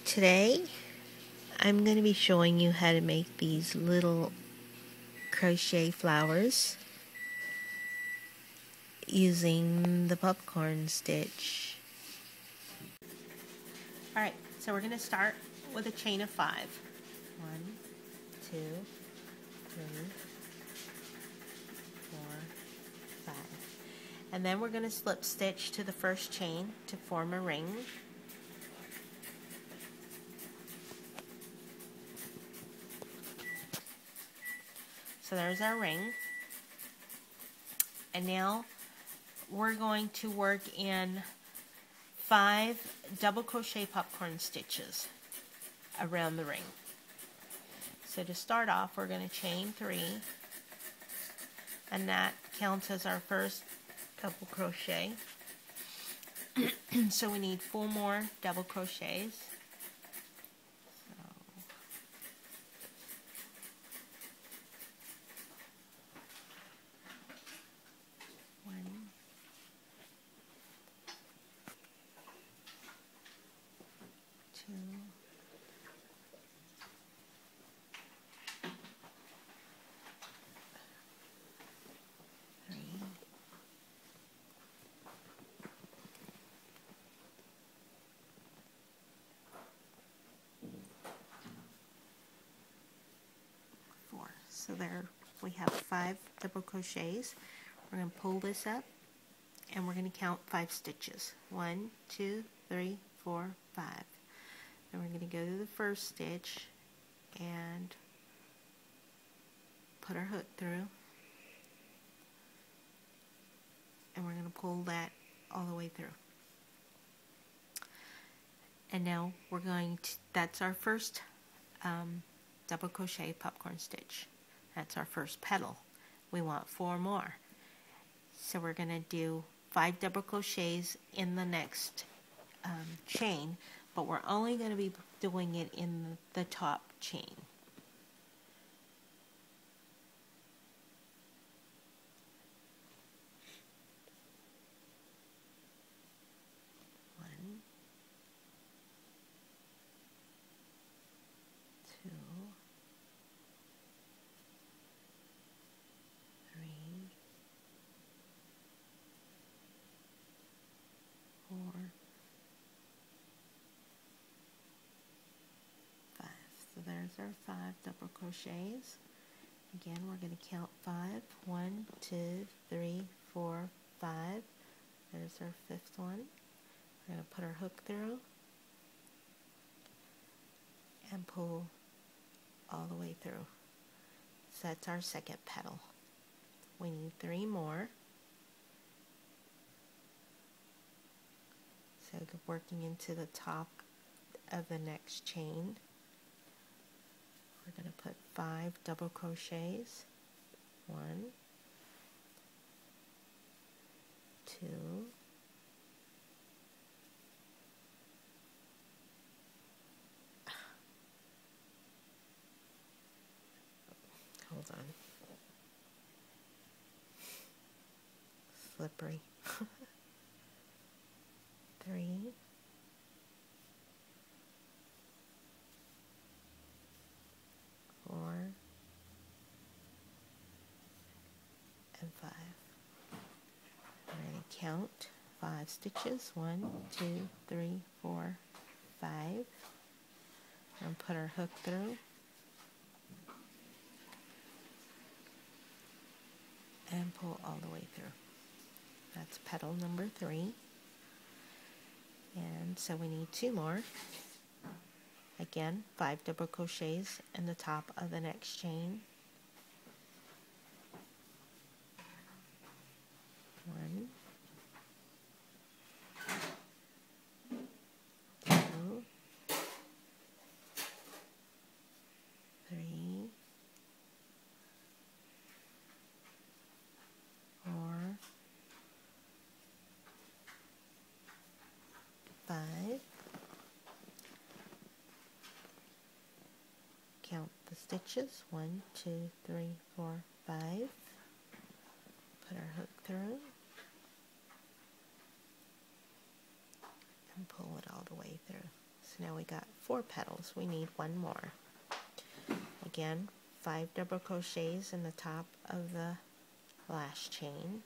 Today I'm going to be showing you how to make these little crochet flowers using the popcorn stitch. Alright, so we're going to start with a chain of 5. 1, 2, 3, 4, 5. And then we're going to slip stitch to the first chain to form a ring. So there's our ring. And now we're going to work in 5 double crochet popcorn stitches around the ring. So to start off, we're going to chain 3, and that counts as our first double crochet. So we need 4 more double crochets. So there we have 5 double crochets. We're going to pull this up and we're going to count 5 stitches. 1, 2, 3, 4, 5. Then we're going to go to the first stitch and put our hook through, and we're going to pull that all the way through. And now we're going to, that's our first double crochet popcorn stitch. That's our first petal. We want 4 more. So we're going to do 5 double crochets in the next chain, but we're only going to be doing it in the top chain. So there's our 5 double crochets. Again, we're going to count 5. 1, 2, 3, 4, 5. There's our 5th one. We're going to put our hook through and pull all the way through. So that's our second petal. We need 3 more. So working into the top of the next chain, we're going to put 5 double crochets. 1, 2, hold on, slippery. 3, 4, and 5. We're going to count 5 stitches. 1, 2, 3, 4, 5. And put our hook through. And pull all the way through. That's petal number 3. And so we need 2 more. Again, 5 double crochets in the top of the next chain. 1, 2, 3, 4, 5. Count the stitches. 1, 2, 3, 4, 5. Put our hook through and pull it all the way through. So So now we got 4 petals. We need one more. Again, 5 double crochets in the top of the last chain.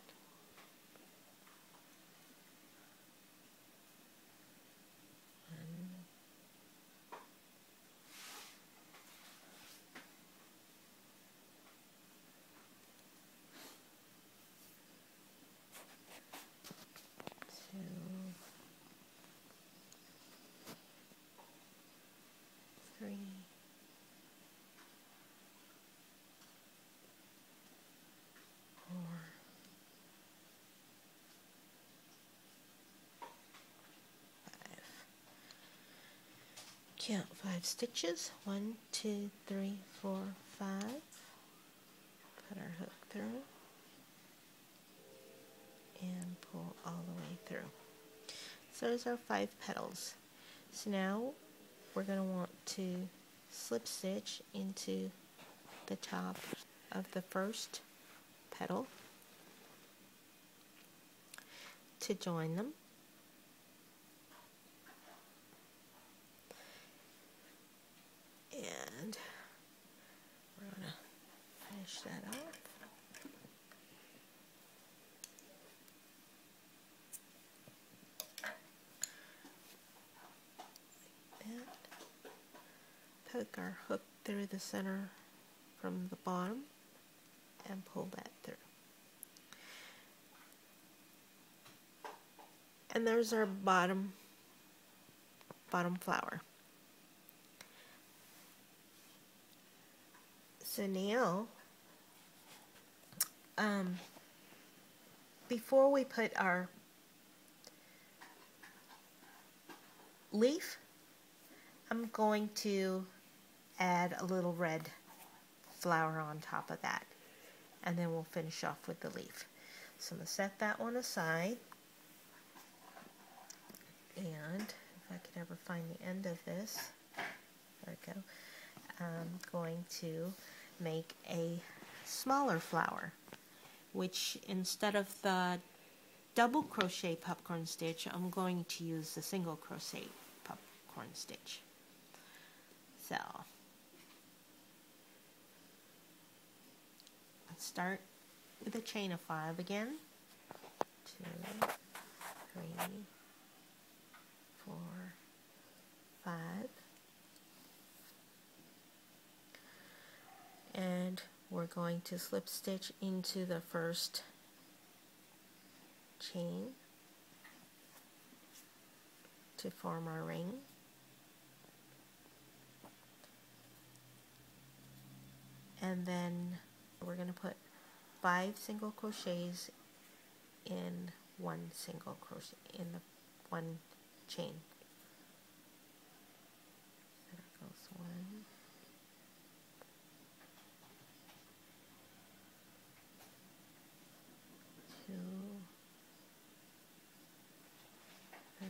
Three, 4, 5. Count 5 stitches. 1, 2, 3, 4, 5. Put our hook through and pull all the way through. So there's our 5 petals. So now we're going to want to slip stitch into the top of the first petal to join them. And we're going to finish that off. Poke our hook through the center from the bottom and pull that through. And there's our bottom flower. So now, before we put our leaf, I'm going to add a little red flower on top of that, and then we'll finish off with the leaf. So I'm going to set that one aside, and if I could ever find the end of this, there we go, I'm going to make a smaller flower, which instead of the double crochet popcorn stitch, I'm going to use the single crochet popcorn stitch. So let's start with a chain of 5 again. 2, 3, 4, 5. And we're going to slip stitch into the first chain to form our ring. And then we're going to put 5 single crochets in one single crochet in the one chain. There goes 1, 2, 3,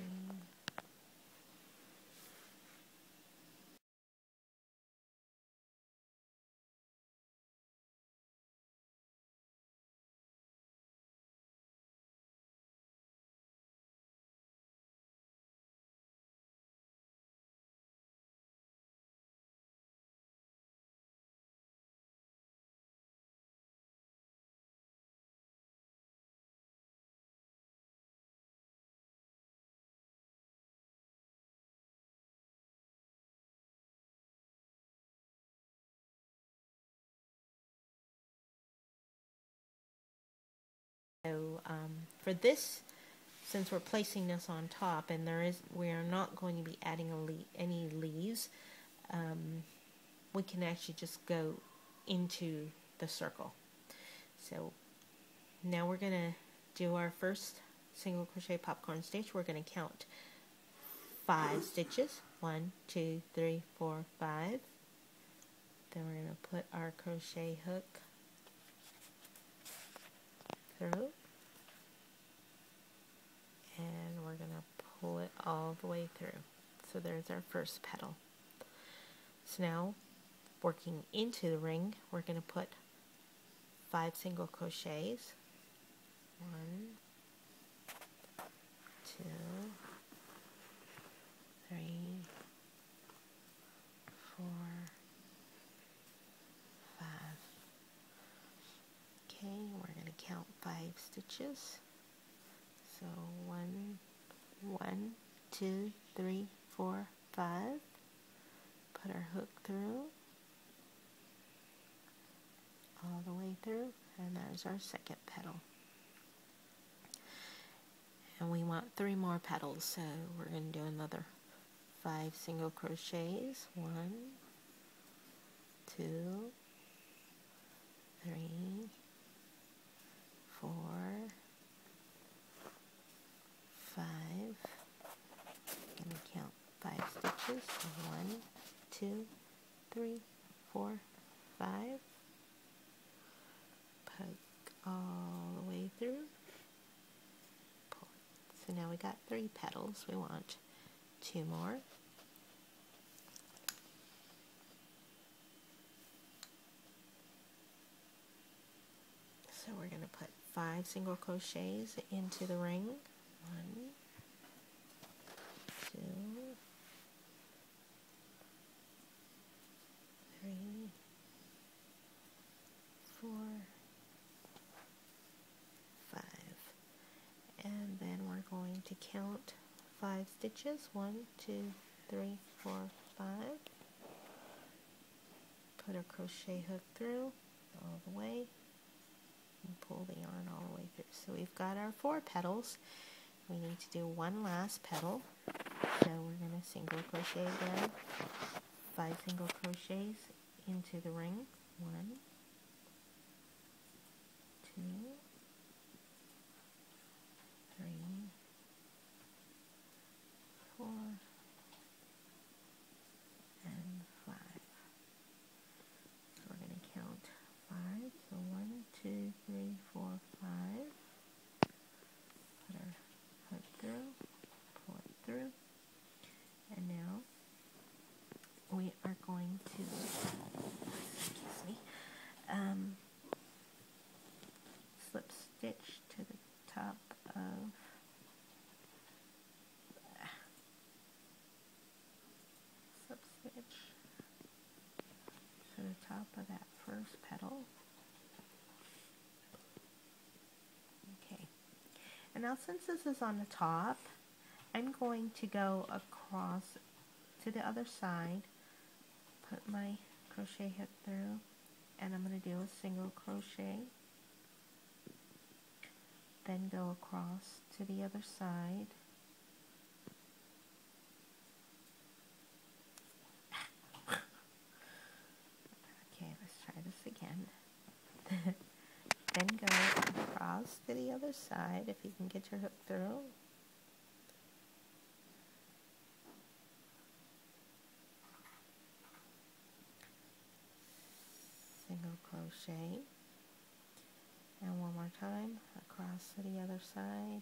So for this, since we're placing this on top, and we are not going to be adding any leaves, we can actually just go into the circle. So now we're going to do our first single crochet popcorn stitch. We're going to count 5 stitches. 1, 2, 3, 4, 5. Then we're going to put our crochet hook through, and we're going to pull it all the way through. So there's our first petal. So now, working into the ring, we're going to put 5 single crochets. 1, 2, 3, count 5 stitches. So 1, 2, 3, 4, 5. Put our hook through all the way through, and there's our second petal. And we want 3 more petals, so we're going to do another 5 single crochets. 1, 2, 3, 4, 5. I'm going to count 5 stitches. 1, 2, 3, 4, 5. Poke all the way through. Pull. So now we got 3 petals. We want 2 more. So we're going to put 5 single crochets into the ring. 1, 2, 3, 4, 5. And then we're going to count 5 stitches. 1, 2, 3, 4, 5. Put a crochet hook through all the way. And pull the yarn all the way through. So we've got our 4 petals. We need to do one last petal. So we're going to single crochet again. 5 single crochets into the ring. 1, 2, 3, 4, and 5. So we're going to count 5. So 1, 2, 3, 4, 5. Put our hook through, pull it through, and now we are going to, excuse me, slip stitch to the top of slip stitch to the top of that first petal. Okay, and now since this is on the top, I'm going to go across to the other side, put my crochet hook through, and I'm going to do a single crochet, then go across to the other side, okay, let's try this again. Then go across to the other side, if you can get your hook through. Single crochet, and one more time across to the other side.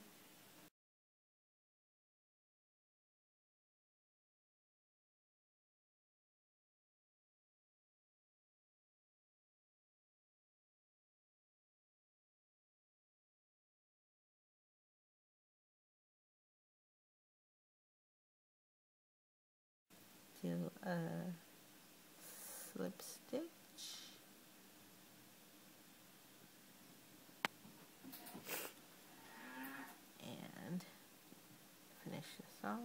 Do a slip stitch. And finish this off.